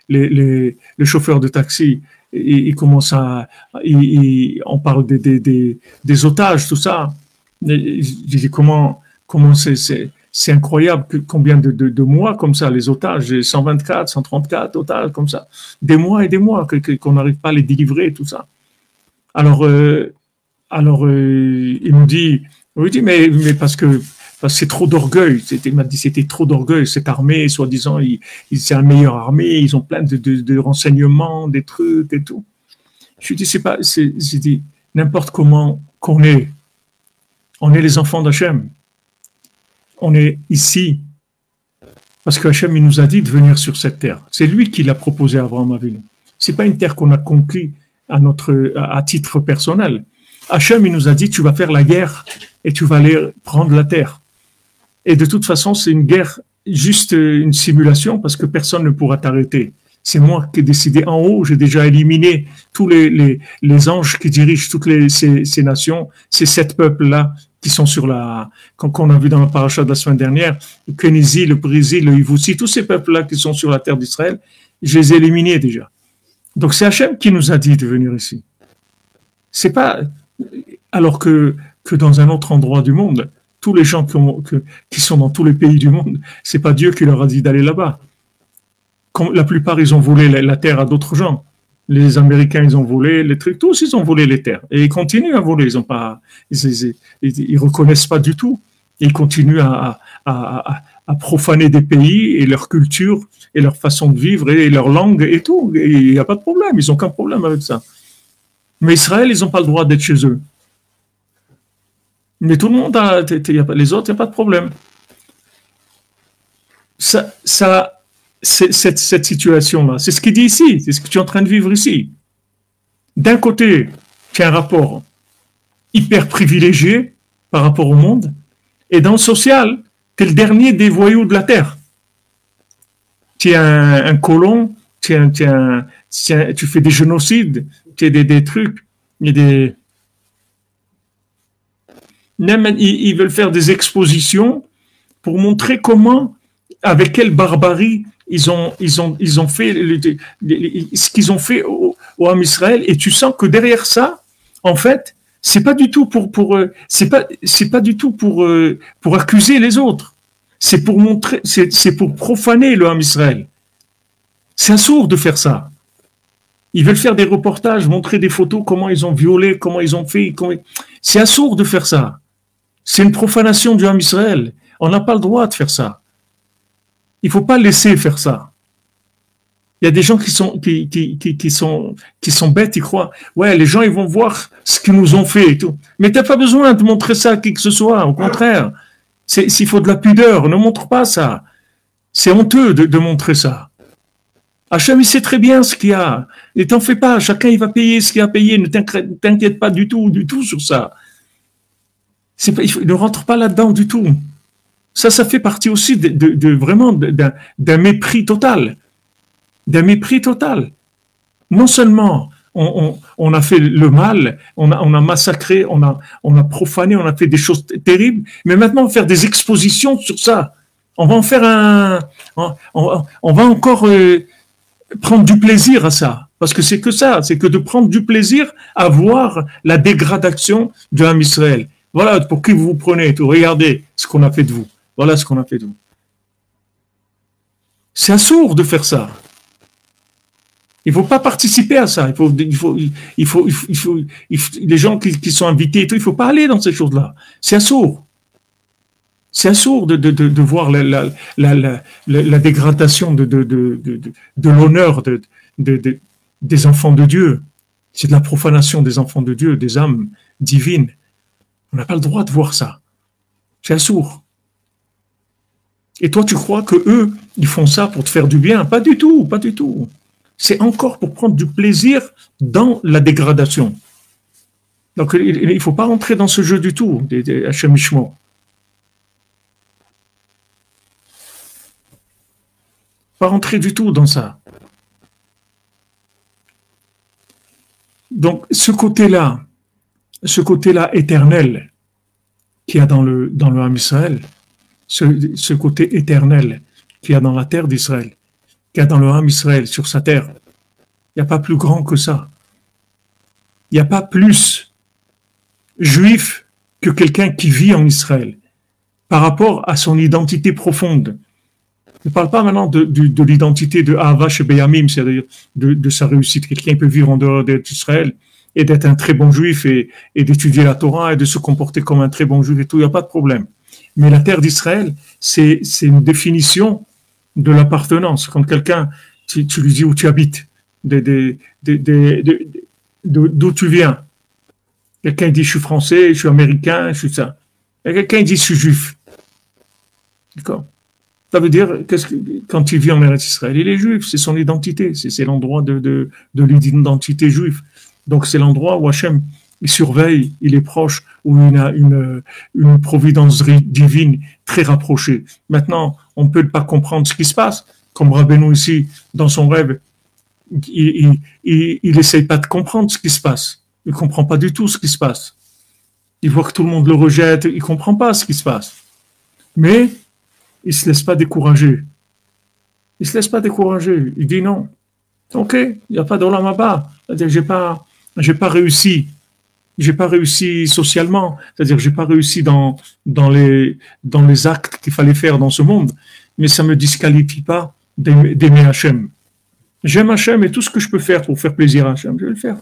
le chauffeur de taxi, il commence on parle des otages, tout ça. Je dis comment c'est incroyable combien de mois comme ça, les otages, 124, 134 otages comme ça, des mois et des mois qu'on n'arrive pas à les délivrer, tout ça. Alors, il nous dit, mais parce que c'est trop d'orgueil. Il m'a dit c'était trop d'orgueil. Cette armée, soi-disant, c'est la meilleure armée. Ils ont plein de renseignements, des trucs et tout. Je lui dis j'ai dit n'importe comment qu'on est, on est les enfants d'Hachem. On est ici parce que Hachem il nous a dit de venir sur cette terre. C'est lui qui l'a proposé à Abraham Avinu. C'est pas une terre qu'on a conquis à titre personnel. Hachem il nous a dit tu vas faire la guerre et tu vas aller prendre la terre. Et de toute façon, c'est une guerre, juste une simulation, parce que personne ne pourra t'arrêter. C'est moi qui ai décidé en haut, j'ai déjà éliminé tous les anges qui dirigent toutes ces nations, ces 7 peuples-là qui sont sur qu'on a vu dans le paracha de la semaine dernière, le Kénizi, le Brésil, le Hivoussi, tous ces peuples-là qui sont sur la terre d'Israël, je les ai éliminés déjà. Donc c'est Hachem qui nous a dit de venir ici. C'est pas, alors que dans un autre endroit du monde, tous les gens qui sont dans tous les pays du monde, c'est pas Dieu qui leur a dit d'aller là-bas. La plupart, ils ont volé la terre à d'autres gens. Les Américains, ils ont volé les trucs, tous ils ont volé les terres. Et ils continuent à voler, ils reconnaissent pas du tout. Ils continuent à profaner des pays et leur culture et leur façon de vivre et leur langue et tout. Et il n'y a pas de problème, ils n'ont aucun problème avec ça. Mais Israël, ils n'ont pas le droit d'être chez eux. Mais tout le monde les autres, il n'y a pas de problème. Cette situation-là, c'est ce qu'il dit ici, c'est ce que tu es en train de vivre ici. D'un côté, tu as un rapport hyper privilégié par rapport au monde, et dans le social, tu es le dernier des voyous de la terre. Tu es un colon, tu fais des génocides, tu es des trucs, même ils veulent faire des expositions pour montrer comment, avec quelle barbarie ils ont fait ce qu'ils ont fait au Ham Israël, et tu sens que derrière ça, en fait, c'est pas du tout pour accuser les autres. C'est pour montrer, c'est pour profaner le Ham Israël. C'est absurde de faire ça. Ils veulent faire des reportages, montrer des photos, comment ils ont violé, comment ils ont fait. C'est absurde de faire ça. C'est une profanation du Ham Israël. On n'a pas le droit de faire ça. Il ne faut pas laisser faire ça. Il y a des gens qui sont bêtes, ils croient. Ouais, les gens, ils vont voir ce qu'ils nous ont fait et tout. Mais tu n'as pas besoin de montrer ça à qui que ce soit. Au contraire, s'il faut de la pudeur, ne montre pas ça. C'est honteux de montrer ça. Hachem, il sait très bien ce qu'il y a. Et t'en fais pas. Chacun, il va payer ce qu'il a payé. Ne t'inquiète pas du tout sur ça. Ne rentre pas là-dedans du tout. Ça fait partie aussi vraiment d'un mépris total. D'un mépris total. Non seulement on a fait le mal, on a massacré, on a profané, on a fait des choses terribles, mais maintenant on va faire des expositions sur ça. On va en faire on va encore prendre du plaisir à ça. Parce que c'est que ça, c'est que de prendre du plaisir à voir la dégradation de Ham Israël. Voilà pour qui vous vous prenez tout. Regardez ce qu'on a fait de vous. Voilà ce qu'on a fait de vous. C'est absurde de faire ça. Il ne faut pas participer à ça. Il faut les gens qui sont invités et tout, il ne faut pas aller dans ces choses-là. C'est absurde. C'est absurde de voir la dégradation de l'honneur des enfants de Dieu. C'est de la profanation des enfants de Dieu, des âmes divines. On n'a pas le droit de voir ça. C'est absurde. Et toi, tu crois que eux, ils font ça pour te faire du bien? Pas du tout, pas du tout. C'est encore pour prendre du plaisir dans la dégradation. Donc, il ne faut pas rentrer dans ce jeu du tout, des Hachem Ishmo. Pas rentrer du tout dans ça. Donc, ce côté-là éternel qu'il y a dans le Ham Israël, ce côté éternel qu'il y a dans la terre d'Israël, qu'il y a dans le Ham Israël, sur sa terre. Il n'y a pas plus grand que ça. Il n'y a pas plus juif que quelqu'un qui vit en Israël par rapport à son identité profonde. Je ne parle pas maintenant de l'identité de Ahava chez Beyamim, c'est-à-dire de sa réussite. Quelqu'un peut vivre en dehors d'Israël et d'être un très bon juif et d'étudier la Torah et de se comporter comme un très bon juif et tout, il n'y a pas de problème. Mais la terre d'Israël, c'est une définition de l'appartenance. Quand quelqu'un, tu lui dis où tu habites, d'où tu viens. Quelqu'un dit je suis français, je suis américain, je suis ça. Et quelqu'un dit je suis juif. D'accord? Ça veut dire quand il vit en Eretz Israël, il est juif, c'est son identité, c'est l'endroit de l'identité juive. Donc c'est l'endroit où Hachem il surveille, il est proche, où il a une providence divine très rapprochée. Maintenant, on ne peut pas comprendre ce qui se passe, comme Rabbeinu ici, dans son rêve, il essaye pas de comprendre ce qui se passe. Il comprend pas du tout ce qui se passe. Il voit que tout le monde le rejette, il comprend pas ce qui se passe. Mais il se laisse pas décourager. Il se laisse pas décourager. Il dit non. Ok, il n'y a pas d'Olam Haba. C'est-à-dire, j'ai pas réussi. J'ai pas réussi socialement. C'est-à-dire, j'ai pas réussi dans les actes qu'il fallait faire dans ce monde. Mais ça me disqualifie pas d'aimer Hachem. J'aime Hachem et tout ce que je peux faire pour faire plaisir à Hachem, je vais le faire.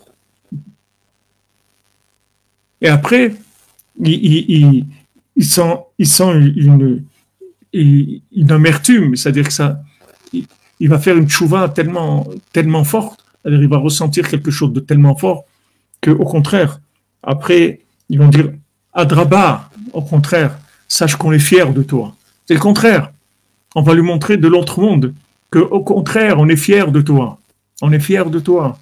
Et après, il sent une amertume, c'est-à-dire que il va faire une tchouva tellement forte, c'est-à-dire il va ressentir quelque chose de tellement fort qu'au contraire, après, ils vont dire Adraba, au contraire, sache qu'on est fier de toi. C'est le contraire. On va lui montrer de l'autre monde qu'au contraire, on est fier de toi. On est fier de toi.